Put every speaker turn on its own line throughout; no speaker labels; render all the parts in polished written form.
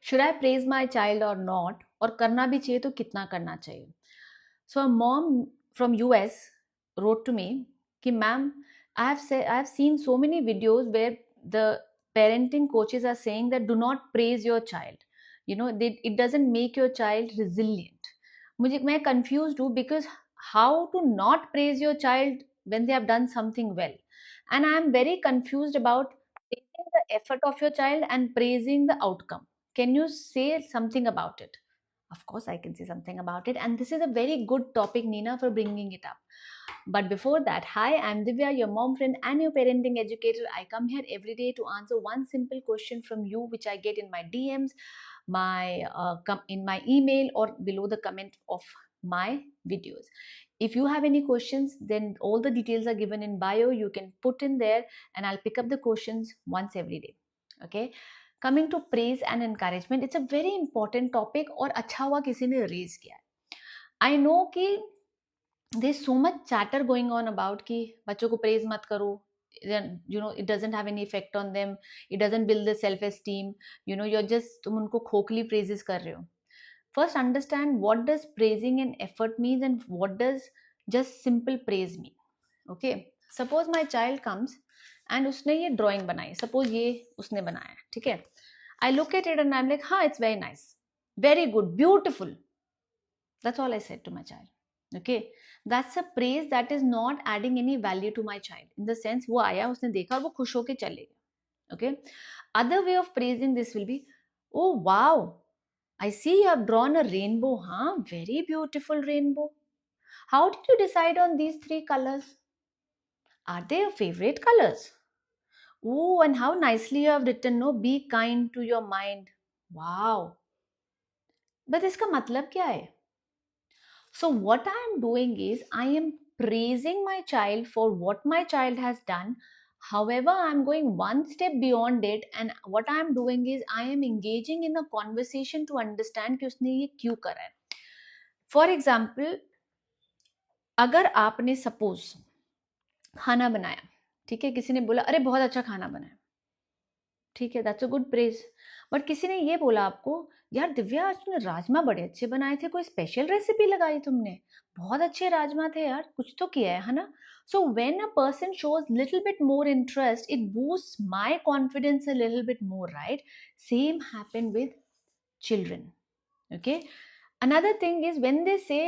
should I praise my child or not, और करना भी चाहिए तो कितना करना चाहिए. So a mom from US wrote to me कि ma'am, I have seen so many videos where the parenting coaches are saying that do not praise your child. It doesn't make your child resilient. मैं confused हूँ because how to not praise your child when they have done something well, and I am very confused about praising the effort of your child and praising the outcome. Can you say something about it? Of course, I can say something about it. And this is a very good topic, Nina, for bringing it up. But before that, hi, I'm Divya, your mom friend and your parenting educator. I come here every day to answer one simple question from you, which I get in my DMs, in my email, or below the comment of my videos. If you have any questions, then all the details are given in bio. You can put in there, and I'll pick up the questions once every day. Okay. Coming to praise and encouragement, it's a very important topic और अच्छा हुआ किसी ने raise किया है. I know कि there's so much chatter going on about कि बच्चों को praise मत करो, it doesn't have any effect on them, it doesn't build the self esteem, तुम उनको खोखली praises कर रहे हो. First understand what does praising and effort means and what does just simple praise mean. Okay, suppose my child comes and उसने ये drawing बनाई, suppose ये उसने बनाया, ठीक है. I look at it and I'm like, it's very nice, very good, beautiful. That's all I said to my child. Okay, that's a praise that is not adding any value to my child. In the sense, वो आया, उसने देखा और वो खुश होके चले गए. Okay, other way of praising this will be, oh wow, I see you have drawn a rainbow, very beautiful rainbow. How did you decide on these 3 colors? Are they your favorite colors? Oh, and how nicely you have written, no, be kind to your mind. Wow. But इसका मतलब क्या है? So what I am doing is I am praising my child for what my child has done. However, I am going one step beyond it, and what I am doing is I am engaging in a conversation to understand कि उसने ये क्यों करा है. For example, अगर आपने suppose खाना बनाया, ठीक है, किसी ने बोला अरे बहुत अच्छा खाना बनाया, ठीक है, that's a good praise. But किसी ने ये बोला आपको, यार दिव्या आज तुमने राजमा बड़े अच्छे बनाए थे, कोई स्पेशल रेसिपी लगाई तुमने, बहुत अच्छे राजमा थे यार, कुछ तो किया है ना. So when a person shows little bit more interest, it boost my confidence a little bit more, right? Same happen with children. Okay, another thing is when they say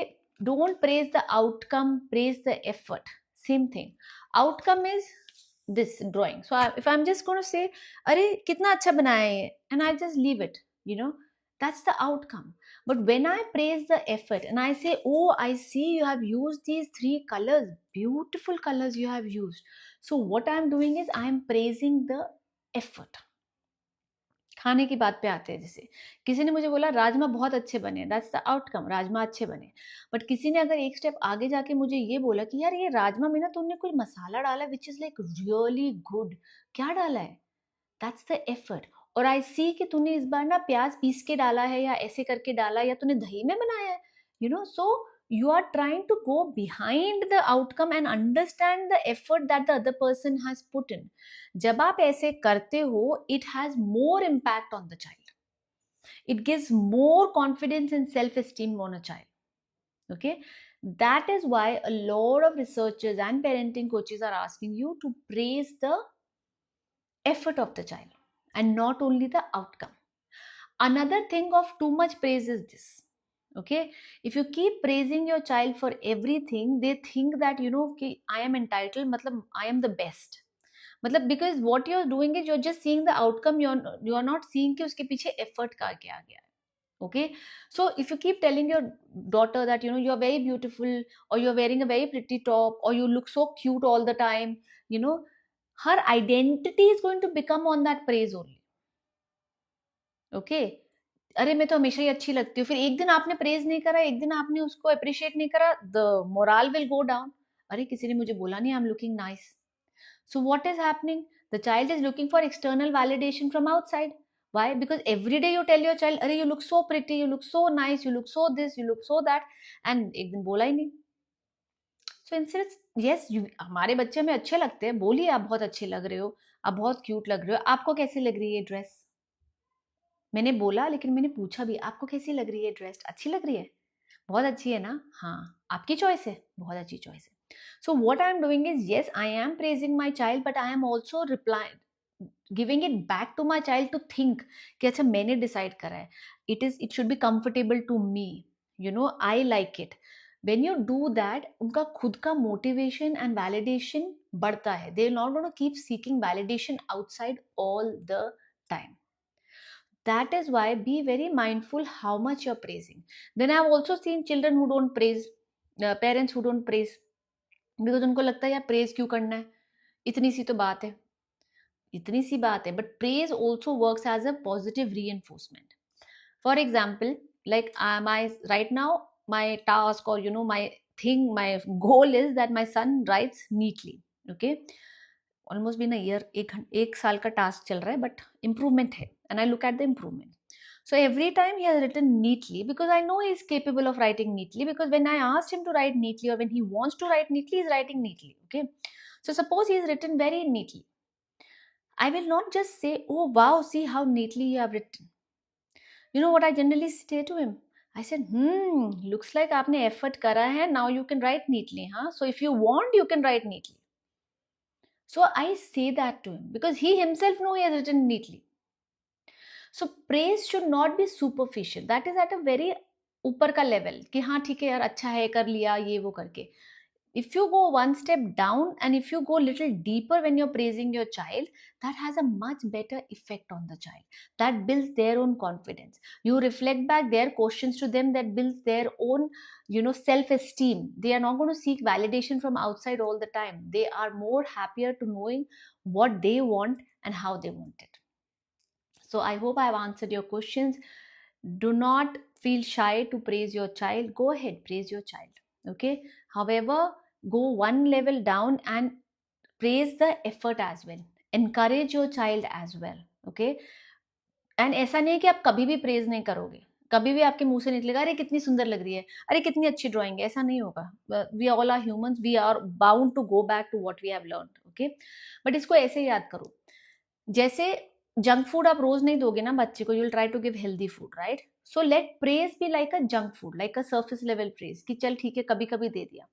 don't praise the outcome, praise the effort. Same thing, outcome is this drawing. So if I'm just going to say अरे कितना अच्छा बनाया है and I just leave it, that's the outcome. But when I praise the effort and I say, oh, I see you have used these 3 colors, beautiful colors you have used. So what I'm doing is I'm praising the effort. खाने की बात पे आते हैं, जैसे किसी ने मुझे बोला राजमा बहुत अच्छे बने, दैट्स द आउटकम, राजमा अच्छे बने. बट किसी ने अगर एक स्टेप आगे जाके मुझे ये बोला कि यार ये राजमा में ना तुमने कोई मसाला डाला which is like really good, क्या डाला है, दैट्स द एफर्ट. और आई सी कि तूने इस बार ना प्याज पीस के डाला है या ऐसे करके डाला या तूने दही में बनाया है, सो you are trying to go behind the outcome and understand the effort that the other person has put in. जब आप ऐसे करते हो, it has more impact on the child. It gives more confidence and self-esteem on a child. Okay, that is why a lot of researchers and parenting coaches are asking you to praise the effort of the child and not only the outcome. Another thing of too much praise is this. Okay, if you keep praising your child for everything, they think that कि I am entitled, मतलब I am the best, मतलब because what you're doing is you're just seeing the outcome, you're not seeing कि उसके पीछे effort का क्या गया है. Okay, so if you keep telling your daughter that you're very beautiful, or you're wearing a very pretty top, or you look so cute all the time, her identity is going to become on that praise only. Okay, अरे मैं तो हमेशा ही अच्छी लगती हूँ, फिर एक दिन आपने प्रेज नहीं करा, एक दिन आपने उसको अप्रिशिएट नहीं करा, the moral will go down. अरे किसी ने मुझे बोला नहीं I am looking nice. So what is happening, the child is looking for external validation from outside. Why? Because every day you tell your child, अरे you look so pretty, you look so nice, you look so this, you look so that, and एक दिन बोला ही नहीं. So instead, yes, हमारे बच्चे हमें अच्छे लगते हैं, बोलिए आप बहुत अच्छे लग रहे हो, आप बहुत क्यूट लग रहे हो, आपको कैसी लग रही है ड्रेस, मैंने बोला, लेकिन मैंने पूछा भी, आपको कैसी लग रही है ड्रेस, अच्छी लग रही है, बहुत अच्छी है ना, हाँ आपकी चॉइस है, बहुत अच्छी चॉइस है. So what I am doing is, yes, I am praising my child, but I am also giving it back to my child to think कि अच्छा मैंने decide करा है, it should be comfortable to me, I like it. When you do that, उनका खुद का motivation and validation बढ़ता है. They are not going to keep seeking validation outside all the time. That is why be very mindful how much you're praising. Then I've also seen children who don't praise, parents who don't praise, because उनको लगता है यार praise क्यों करना है, इतनी सी तो बात है, इतनी सी बात है. But praise also works as a positive reinforcement. For example, like my right now, my task, or my thing, my goal is that my son writes neatly. Okay, almost been a year, एक साल का task चल रहा है, but improvement है, and I look at the improvement. So every time he has written neatly, because I know he is capable of writing neatly, because when I asked him to write neatly, or when he wants to write neatly, he is writing neatly. Okay, so suppose he has written very neatly, I will not just say, oh wow, see how neatly you have written. You know what I generally say to him? I said, looks like आपने effort करा है, now you can write neatly, huh? So if you want, you can write neatly. So I say that to him, because he himself know he has written neatly. So praise should not be superficial. That is at a very ऊपर का level कि हाँ ठीक है यार, अच्छा है, कर लिया ये वो करके. If you go one step down, and if you go a little deeper when you're praising your child, that has a much better effect on the child. That builds their own confidence. You reflect back their questions to them, that builds their own, self-esteem. They are not going to seek validation from outside all the time. They are more happier to knowing what they want and how they want it. So I hope I have answered your questions. Do not feel shy to praise your child. Go ahead, praise your child. Okay. However, go one level down and praise the effort as well. Encourage your child as well. Okay. And ऐसा नहीं है कि आप कभी भी praise नहीं करोगे, कभी भी आपके मुंह से निकलेगा अरे कितनी सुंदर लग रही है, अरे कितनी अच्छी ड्राइंग है, ऐसा नहीं होगा. We all are humans, we are bound to go back to what we have learned. Okay, but इसको ऐसे याद करो, जैसे जंक फूड आप रोज नहीं दोगे ना बच्चे को, you will try to give healthy food, right? So let praise be like a junk food, like a surface level praise कि चल ठीक है कभी कभी दे दिया.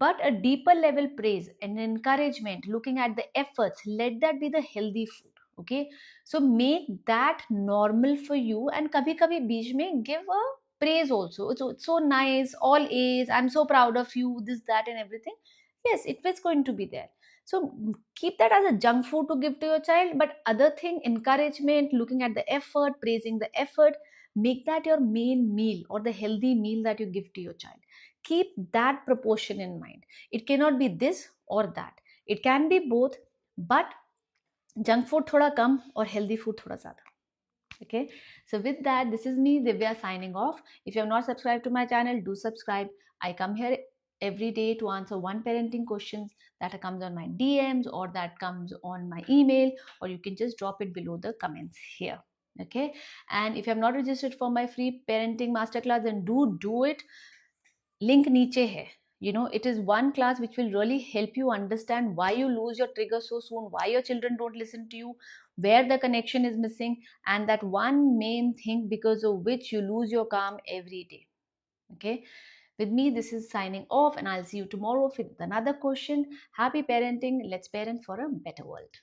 But a deeper level praise and encouragement, looking at the efforts, let that be the healthy food. Okay, so make that normal for you, and kabhi kabhi beech mein give a praise also. It's so nice, all A's, I'm so proud of you, this that and everything. Yes, it was going to be there. So keep that as a junk food to give to your child, but other thing, encouragement, looking at the effort, praising the effort, make that your main meal or the healthy meal that you give to your child. Keep that proportion in mind. It cannot be this or that. It can be both, but junk food thoda kam or healthy food thoda zyada. Okay, so with that, this is me, Divya, signing off. If you have not subscribed to my channel, do subscribe. I come here every day to answer one parenting questions that comes on my DMs or that comes on my email, or you can just drop it below the comments here. Okay, and if you have not registered for my free parenting masterclass, then do it. Link niche hai. It is one class which will really help you understand why you lose your trigger so soon, why your children don't listen to you, where the connection is missing, and that one main thing because of which you lose your calm every day. Okay, with me, this is signing off, and I'll see you tomorrow with another question. Happy parenting. Let's parent for a better world.